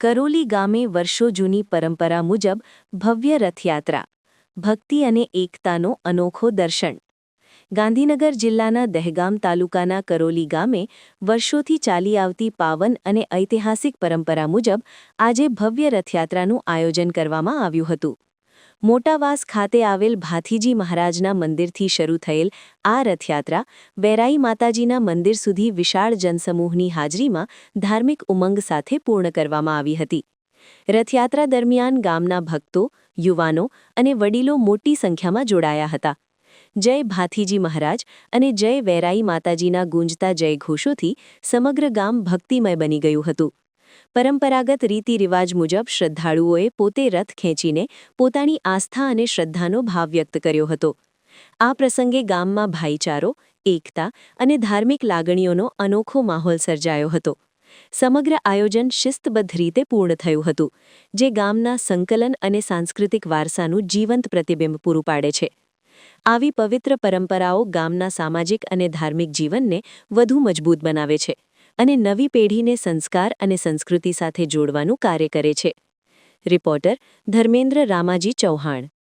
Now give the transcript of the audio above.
કરોલી ગામે વર્ષો જૂની પરંપરા મુજબ ભવ્ય રથયાત્રા, ભક્તિ અને એકતાનો અનોખો દર્શન. ગાંધીનગર જિલ્લાના દહેગામ તાલુકાના કરોલી ગામે વર્ષોથી ચાલી આવતી પાવન અને ઐતિહાસિક પરંપરા મુજબ આજે ભવ્ય રથયાત્રાનું આયોજન કરવામાં આવ્યું હતું. મોટાવાસ ખાતે આવેલ ભાથીજી મહારાજના મંદિરથી શરૂ થયેલ આ રથયાત્રા વેરાઈ માતાજીના મંદિર સુધી વિશાળ જનસમૂહની હાજરીમાં ધાર્મિક ઉમંગ સાથે પૂર્ણ કરવામાં આવી હતી. રથયાત્રા દરમિયાન ગામના ભક્તો, યુવાનો અને વડીલો મોટી સંખ્યામાં જોડાયા હતા. જય ભાથીજી મહારાજ અને જય વેરાઈ માતાજીના ગુંજતા જયઘોષોથી સમગ્ર ગામ ભક્તિમય બની ગયું હતું. પરંપરાગત રીતિ-રિવાજ મુજબ શ્રદ્ધાળુઓએ પોતે રથ ખેંચીને પોતાની આસ્થા અને શ્રદ્ધાનો ભાવ વ્યક્ત કર્યો હતો. આ પ્રસંગે ગામમાં ભાઈચારો, એકતા અને ધાર્મિક લાગણીઓનો અનોખો માહોલ સર્જાયો હતો. સમગ્ર આયોજન શિસ્તબદ્ધ રીતે પૂર્ણ થયું હતું, જે ગામના સંકલન અને સાંસ્કૃતિક વારસાનું જીવંત પ્રતિબિંબ પૂરું પાડે છે. આવી પવિત્ર પરંપરાઓ ગામના સામાજિક અને ધાર્મિક જીવનને વધુ મજબૂત બનાવે છે અને નવી પેઢીને સંસ્કાર અને સંસ્કૃતિ સાથે જોડવાનું કાર્ય કરે છે. રિપોર્ટર ધર્મેન્દ્ર રામાજી ચૌહાણ.